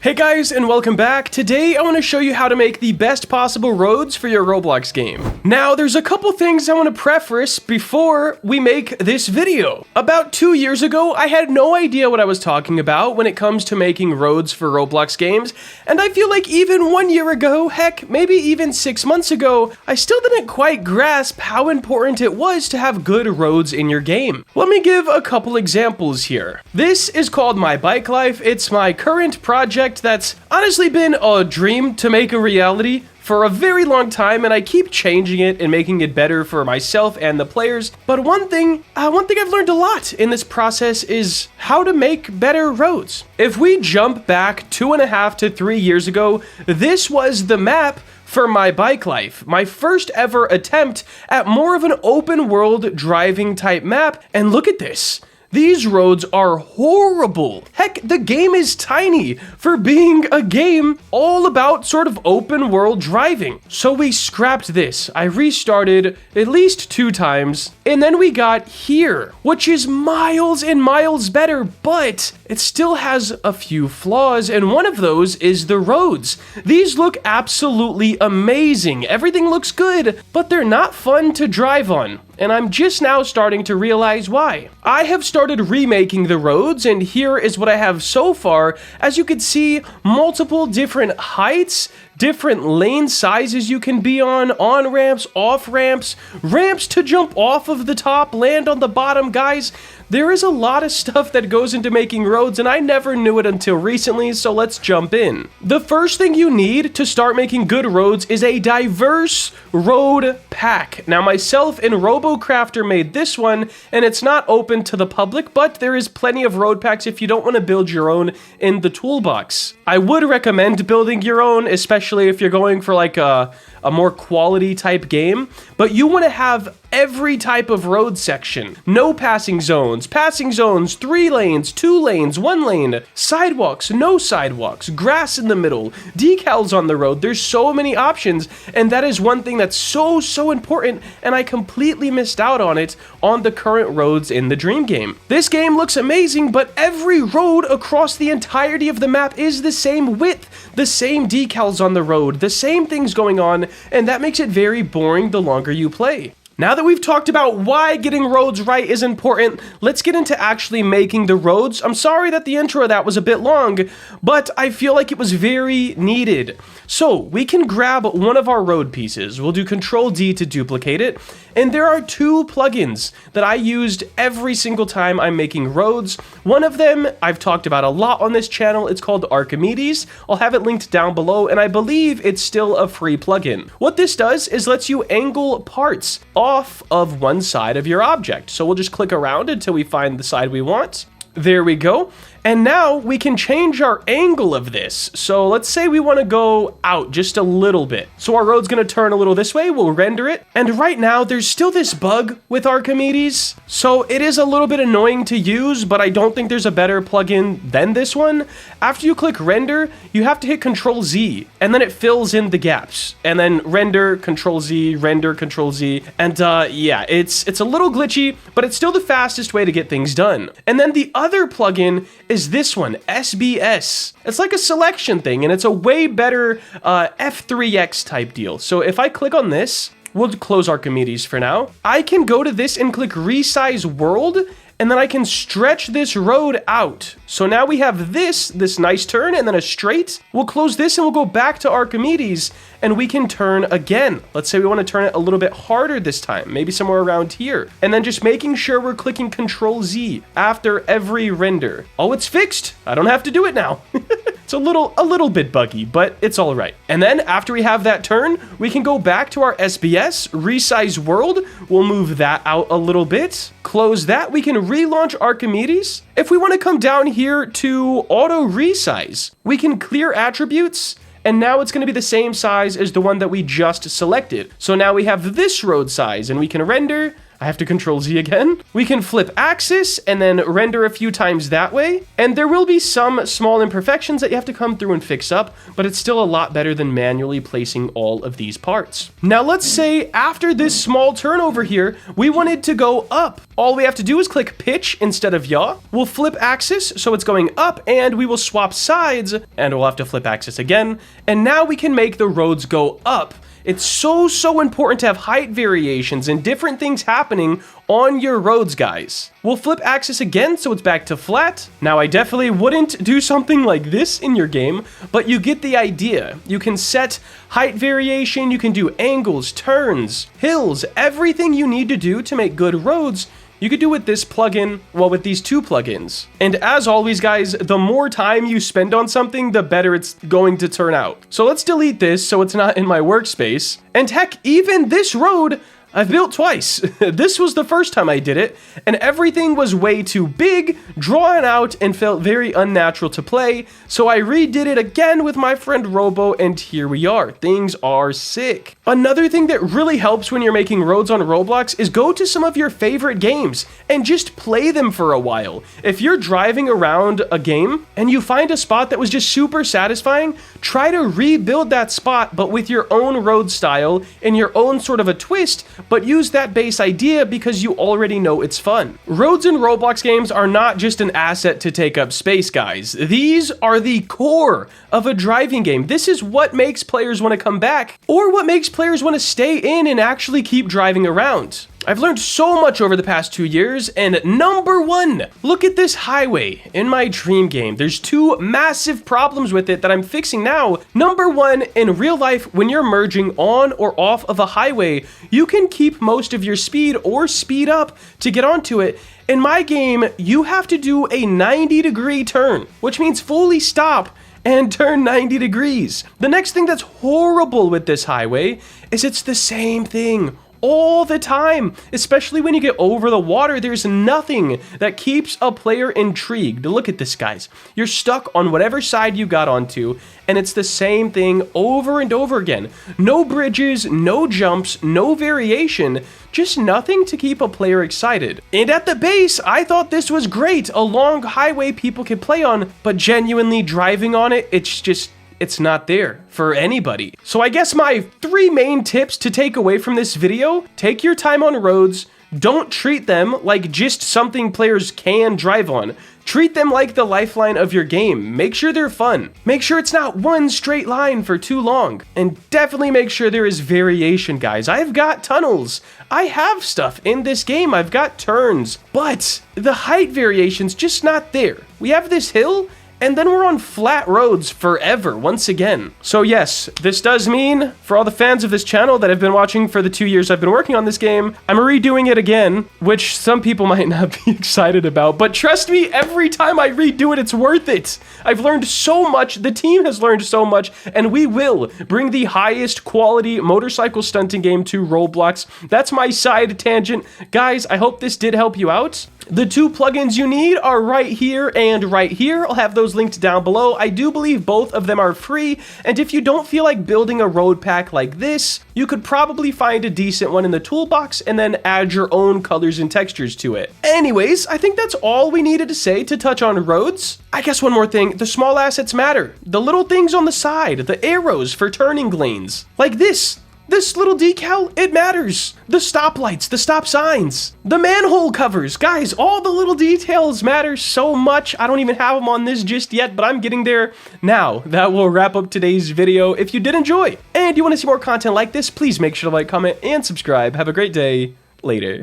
Hey guys, and welcome back. Today I want to show you how to make the best possible roads for your Roblox game. Now, there's a couple things I want to preface before we make this video. About 2 years ago, I had no idea what I was talking about when it comes to making roads for Roblox games, and I feel like even 1 year ago, heck, maybe even 6 months ago, I still didn't quite grasp how important it was to have good roads in your game. Let me give a couple examples here. This is called My Bike Life. It's my current project that's honestly been a dream to make a reality for a very long time, and I keep changing it and making it better for myself and the players. But one thing I've learned a lot in this process is how to make better roads. If we jump back 2.5 to 3 years ago, this was the map for My Bike Life, my first ever attempt at more of an open world driving type map, and look at this. These roads are horrible. Heck, the game is tiny for being a game all about sort of open world driving. So we scrapped this. I restarted at least 2 times, and then we got here, which is miles and miles better, but it still has a few flaws, and one of those is the roads. These look absolutely amazing. Everything looks good, but they're not fun to drive on. And I'm just now starting to realize why. I have started remaking the roads, and here is what I have so far. As you can see, multiple different heights, different lane sizes you can be on ramps, off ramps, ramps to jump off of the top, land on the bottom. Guys, there is a lot of stuff that goes into making roads, and I never knew it until recently, so let's jump in. The first thing you need to start making good roads is a diverse road pack. Now, myself and RoboCrafter made this one, and it's not open to the public, but there is plenty of road packs if you don't want to build your own in the toolbox. I would recommend building your own, especially if you're going for like a more quality type game, but you want to have every type of road section. No passing zones, 3 lanes, 2 lanes, 1 lane, sidewalks, no sidewalks, grass in the middle, decals on the road. There's so many options, and that is one thing that's so important, and I completely missed out on it on the current roads in the Dream game. This game looks amazing, but every road across the entirety of the map is the same width, the same decals on the road, the same things going on, and that makes it very boring the longer you play. Now that we've talked about why getting roads right is important, let's get into actually making the roads. I'm sorry that the intro of that was a bit long, but I feel like it was very needed. So we can grab one of our road pieces. We'll do Control D to duplicate it. And there are 2 plugins that I used every single time I'm making roads. One of them I've talked about a lot on this channel. It's called Archimedes. I'll have it linked down below, and I believe it's still a free plugin. What this does is lets you angle parts off of one side of your object. So we'll just click around until we find the side we want. There we go. And now we can change our angle of this. So let's say we want to go out just a little bit. So our road's going to turn a little this way. We'll render it. And right now there's still this bug with Archimedes. So it is a little bit annoying to use, but I don't think there's a better plugin than this one. After you click render, you have to hit Control Z, and then it fills in the gaps. And then render, Control Z, render, Control Z. And yeah, it's a little glitchy, but it's still the fastest way to get things done. And then the other plugin is this one, SBS. It's like a selection thing, and it's a way better F3X type deal. So if I click on this, we'll close Archimedes for now. I can go to this and click Resize World, and then I can stretch this road out. So now we have this nice turn and then a straight. We'll close this and we'll go back to Archimedes, and we can turn again. Let's say we want to turn it a little bit harder this time, maybe somewhere around here. And then just making sure we're clicking Control Z after every render. Oh, it's fixed. I don't have to do it now. It's a little bit buggy, but it's all right. And then after we have that turn, we can go back to our SBS, Resize World. We'll move that out a little bit. Close that. We can relaunch Archimedes. If we want to come down here to auto resize, we can clear attributes, and now it's going to be the same size as the one that we just selected. So now we have this road size, and we can render. I have to control Z again. We can flip axis and then render a few times that way. And there will be some small imperfections that you have to come through and fix up, but it's still a lot better than manually placing all of these parts. Now let's say after this small turn over here, we wanted to go up. All we have to do is click pitch instead of yaw. We'll flip axis so it's going up, and we will swap sides, and we'll have to flip axis again. And now we can make the roads go up. It's so important to have height variations and different things happening on your roads, guys. We'll flip axis again so it's back to flat. Now, I definitely wouldn't do something like this in your game, but you get the idea. You can set height variation, you can do angles, turns, hills, everything you need to do to make good roads. You could do with this plugin, well, with these two plugins. And as always, guys, the more time you spend on something, the better it's going to turn out. So let's delete this so it's not in my workspace. And heck, even this road, I've built twice. This was the first time I did it, and everything was way too big, drawn out, and felt very unnatural to play, so I redid it again with my friend Robo, and here we are. Things are sick. Another thing that really helps when you're making roads on Roblox is go to some of your favorite games and just play them for a while. If you're driving around a game and you find a spot that was just super satisfying, try to rebuild that spot, but with your own road style and your own sort of a twist, but use that base idea because you already know it's fun. Roads in Roblox games are not just an asset to take up space, guys. These are the core of a driving game. This is what makes players want to come back, or what makes players want to stay in and actually keep driving around. I've learned so much over the past 2 years, and number one, look at this highway in my dream game. There's two massive problems with it that I'm fixing now. Number one, in real life, when you're merging on or off of a highway, you can keep most of your speed or speed up to get onto it. In my game, you have to do a 90-degree turn, which means fully stop and turn 90 degrees. The next thing that's horrible with this highway is it's the same thing all the time, especially when you get over the water. There's nothing that keeps a player intrigued. Look at this, guys. You're stuck on whatever side you got onto, and it's the same thing over and over again. No bridges, no jumps, no variation, just nothing to keep a player excited. And at the base, I thought this was great, a long highway people could play on, but genuinely driving on it, it's not there for anybody. So I guess my 3 main tips to take away from this video: take your time on roads, don't treat them like just something players can drive on. Treat them like the lifeline of your game. Make sure they're fun. Make sure it's not one straight line for too long. And definitely make sure there is variation, guys. I've got tunnels. I have stuff in this game. I've got turns. But the height variation's just not there. We have this hill, and then we're on flat roads forever, once again. So yes, this does mean, for all the fans of this channel that have been watching for the 2 years I've been working on this game, I'm redoing it again, which some people might not be excited about, but trust me, every time I redo it, it's worth it. I've learned so much, the team has learned so much, and we will bring the highest quality motorcycle stunting game to Roblox. That's my side tangent. Guys, I hope this did help you out. The 2 plugins you need are right here and right here. I'll have those linked down below. I do believe both of them are free, and if you don't feel like building a road pack like this, you could probably find a decent one in the toolbox and then add your own colors and textures to it. Anyways, I think that's all we needed to say to touch on roads. I guess one more thing, the small assets matter. The little things on the side, the arrows for turning lanes, like this. This little decal, it matters. The stoplights, the stop signs, the manhole covers. Guys, all the little details matter so much. I don't even have them on this just yet, but I'm getting there. Now, that will wrap up today's video. If you did enjoy and you want to see more content like this, please make sure to like, comment, and subscribe. Have a great day. Later.